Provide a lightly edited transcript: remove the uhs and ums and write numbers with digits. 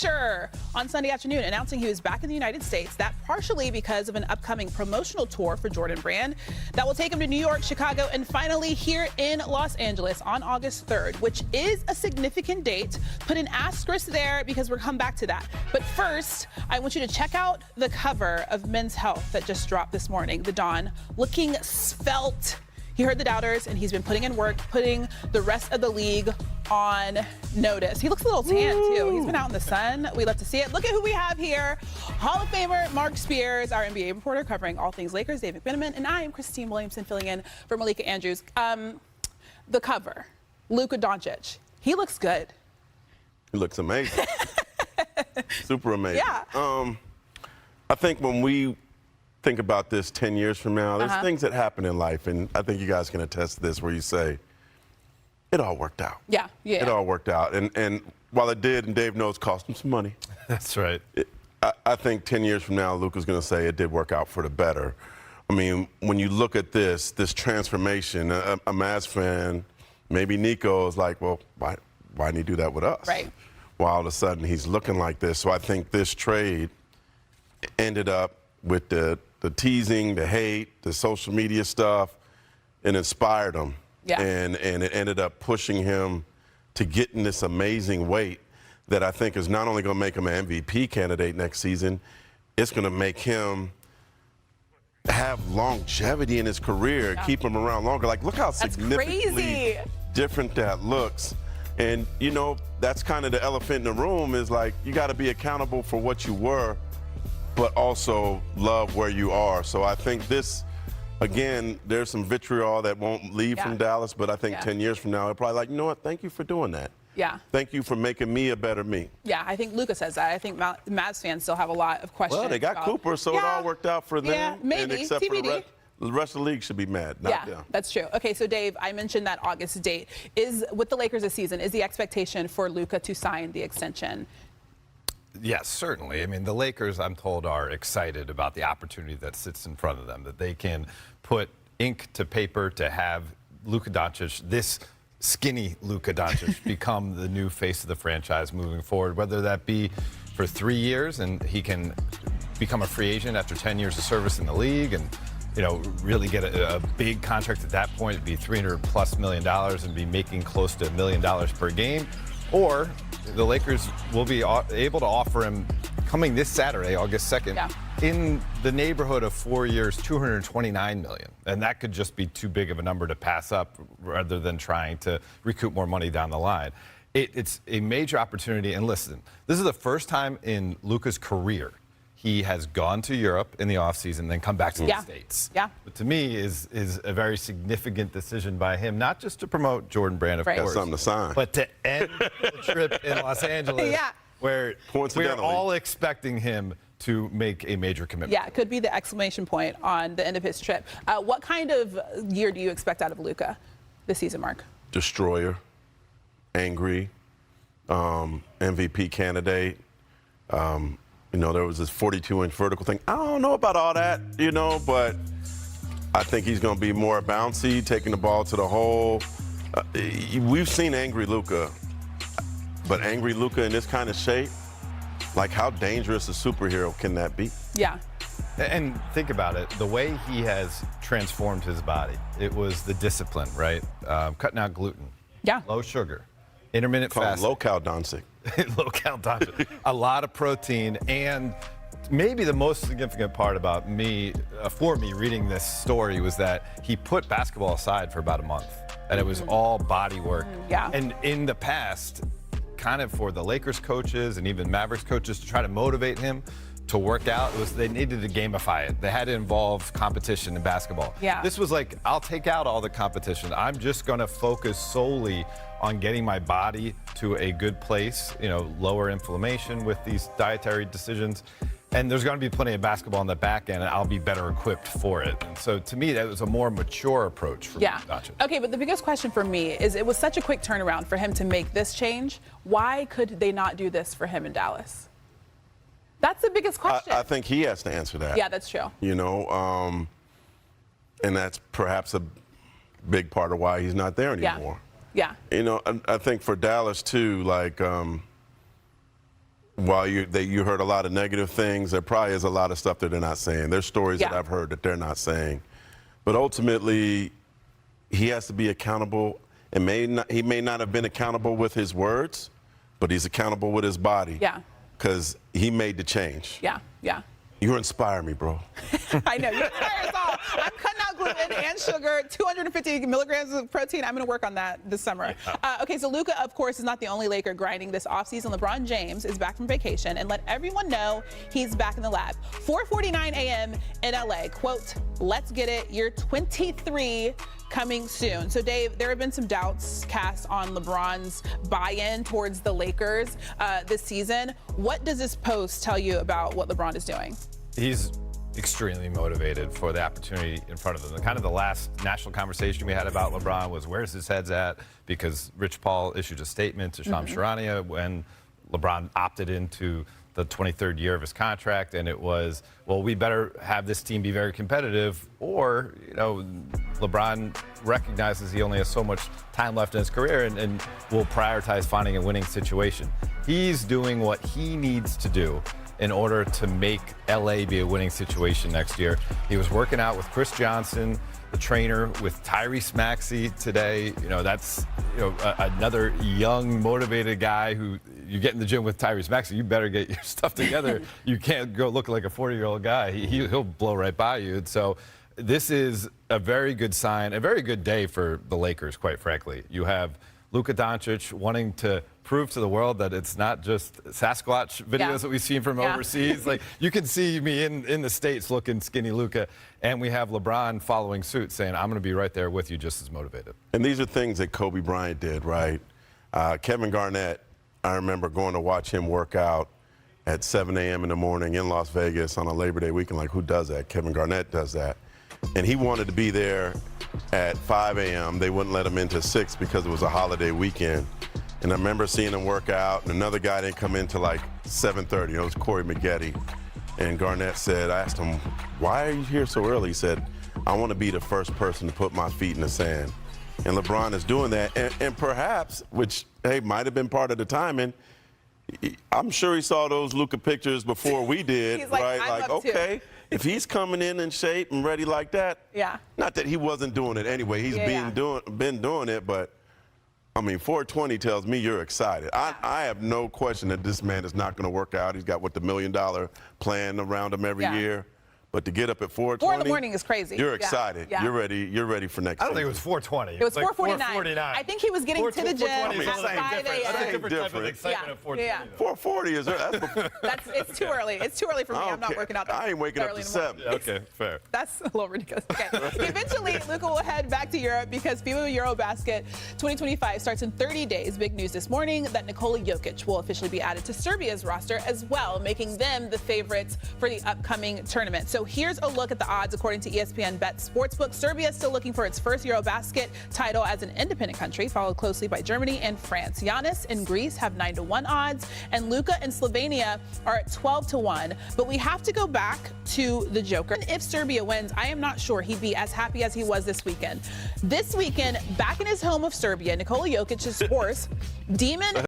picture on Sunday afternoon announcing he was back in the United States. That partially because of an upcoming promotional tour for Jordan Brand that will take him to New York, Chicago, and finally here in Los Angeles on August 3rd, which is a significant date. Put an asterisk there because we'll come back to that. But first, I want you to check out the cover of Men's Health that just dropped this morning. The Don looking svelte. He heard the doubters, and he's been putting in work, putting the rest of the league on notice. He looks a little tan, too. He's been out in the sun. We love to see it. Look at who we have here. Hall of Famer Mark Spears, our NBA reporter covering all things Lakers, David McMenamin, and I am Christine Williamson filling in for Malika Andrews. The cover, Luka Doncic. He looks good. He looks amazing. Super amazing. Yeah. I think when we think about this 10 years from now, there's things that happen in life, and I think you guys can attest to this, where you say, it all worked out. Yeah. It all worked out. And while it did, and Dave knows, cost him some money. That's right. I think 10 years from now, Luka's going to say it did work out for the better. I mean, when you look at this transformation, a Mavs fan, maybe Nico is like, well, why didn't he do that with us? Right. Well, all of a sudden, he's looking like this. So I think this trade ended up with the teasing, the hate, the social media stuff, and inspired him. Yeah. And it ended up pushing him to get in this amazing weight that I think is not only going to make him an MVP candidate next season, it's going to make him have longevity in his career, keep him around longer. Like, look how significantly different that looks. And, you know, that's kind of the elephant in the room is like, you got to be accountable for what you were, but also love where you are. So I think this, again, there's some vitriol that won't leave from Dallas, but I think 10 years from now, they're probably like, you know what, thank you for doing that. Yeah. Thank you for making me a better me. Yeah, I think Luka says that. I think Mavs fans still have a lot of questions. Well, they got Cooper, so it all worked out for them. Yeah, maybe. And except TBD. for the rest of the league should be mad, not them. That's true. Okay, so Dave, I mentioned that August date. Is with the Lakers this season, is the expectation for Luka to sign the extension? Yes, certainly. I mean, the Lakers, I'm told, are excited about the opportunity that sits in front of them, that they can put ink to paper to have Luka Doncic, this skinny Luka Doncic, become the new face of the franchise moving forward, whether that be for 3 years and he can become a free agent after 10 years of service in the league and, you know, really get a big contract at that point. It'd be $300+ million and be making close to $1 million per game. Or the Lakers will be able to offer him, coming this Saturday, August 2nd, in the neighborhood of 4 years, $229 million. And that could just be too big of a number to pass up rather than trying to recoup more money down the line. It's a major opportunity. And listen, this is the first time in Luka's career he has gone to Europe in the offseason, then come back to the States. Yeah. But to me, is a very significant decision by him, not just to promote Jordan Brand, of course, something to sign, but to end the trip in Los Angeles, where we're all expecting him to make a major commitment. Yeah, it could be the exclamation point on the end of his trip. What kind of year do you expect out of Luka this season, Mark? Destroyer, angry, MVP candidate. You know, there was this 42-inch vertical thing. I don't know about all that, you know, but I think he's going to be more bouncy, taking the ball to the hole. We've seen angry Luka, but angry Luka in this kind of shape, like how dangerous a superhero can that be? Yeah. And think about it, the way he has transformed his body. It was the discipline, right? Cutting out gluten. Yeah. Low sugar. Intermittent fasting. Low-cal Doncic. Low-cal Doncic. A lot of protein, and maybe the most significant part about me, for me reading this story, was that he put basketball aside for about a month, and it was all body work. Yeah. And in the past, kind of for the Lakers coaches and even Mavericks coaches to try to motivate him to work out, they needed to gamify it. They had to involve competition in basketball. Yeah. This was like, I'll take out all the competition. I'm just going to focus solely on getting my body to a good place, you know, lower inflammation with these dietary decisions. And there's going to be plenty of basketball on the back end, and I'll be better equipped for it. And so to me, that was a more mature approach for Doncic. Okay, but the biggest question for me is, it was such a quick turnaround for him to make this change. Why could they not do this for him in Dallas? That's the biggest question. I think he has to answer that. Yeah, that's true. You know, and that's perhaps a big part of why he's not there anymore. Yeah. You know, I think for Dallas too, like, while you heard a lot of negative things, there probably is a lot of stuff that they're not saying. There's stories that I've heard that they're not saying. But ultimately, he has to be accountable. And he may not have been accountable with his words, but he's accountable with his body. Yeah. Because he made the change. Yeah, yeah. You inspire me, bro. I know. You inspire us all. I'm cutting out gluten and sugar, 250 milligrams of protein. I'm going to work on that this summer. Okay, so Luka, of course, is not the only Laker grinding this offseason. LeBron James is back from vacation and let everyone know he's back in the lab. 4:49 a.m. in L.A. Quote, let's get it. You're 23 coming soon. So, Dave, there have been some doubts cast on LeBron's buy-in towards the Lakers this season. What does this post tell you about what LeBron is doing? He's extremely motivated for the opportunity in front of him. Kind of the last national conversation we had about LeBron was where's his head's at, because Rich Paul issued a statement to Shams Charania when LeBron opted into the 23rd year of his contract, and it was, well, we better have this team be very competitive, or, you know, LeBron recognizes he only has so much time left in his career and will prioritize finding a winning situation. He's doing what he needs to do in order to make LA be a winning situation next year. He was working out with Chris Johnson, the trainer, with Tyrese Maxey today. You know, that's, you know, another young, motivated guy who you get in the gym with Tyrese Maxey, you better get your stuff together. You can't go look like a 40-year-old guy. He'll blow right by you. And so this is a very good sign, a very good day for the Lakers, quite frankly. You have Luka Doncic wanting to prove to the world that it's not just Sasquatch videos that we've seen from overseas. Like, you can see me in the States looking skinny Luka, and we have LeBron following suit saying, I'm going to be right there with you just as motivated. And these are things that Kobe Bryant did, right? Kevin Garnett, I remember going to watch him work out at 7 a.m. in the morning in Las Vegas on a Labor Day weekend. Like, who does that? Kevin Garnett does that. And he wanted to be there at 5 a.m. They wouldn't let him into 6 because it was a holiday weekend. And I remember seeing him work out, and another guy didn't come in till like 7:30. It was Corey Maggette. And Garnett said, I asked him, why are you here so early? He said, I want to be the first person to put my feet in the sand. And LeBron is doing that. And perhaps, which, hey, might have been part of the timing, I'm sure he saw those Luka pictures before we did, He's like, right? I'm Like, up okay, too. if he's coming in shape and ready like that, not that he wasn't doing it anyway. He's been doing it, but I mean, 420 tells me you're excited. I have no question that this man is not going to work out. He's got, what, the $1 million plan around him every year. But to get up at 4:20, 4 in the morning is crazy. You're excited. You're ready. You're ready for next. I don't think it was 4:20. It was like 4:49. I think he was getting to the gym at 5 a.m. That's a different type of excitement at 4:20. 4:40 is it's too early. It's too early for me. I'm not working out. I ain't waking up to 7. Okay, fair. That's a little ridiculous. Okay. Eventually, Luka will head back to Europe because FIBA Eurobasket 2025 starts in 30 days. Big news this morning that Nikola Jokic will officially be added to Serbia's roster as well, making them the favorites for the upcoming tournament. So here's a look at the odds according to ESPN Bet Sportsbook. Serbia is still looking for its first Eurobasket title as an independent country, followed closely by Germany and France. Giannis and Greece have 9-1 odds, and Luka and Slovenia are at 12-1. But we have to go back to the Joker. And if Serbia wins, I am not sure he'd be as happy as he was this weekend. This weekend, back in his home of Serbia, Nikola Jokic's horse, Demon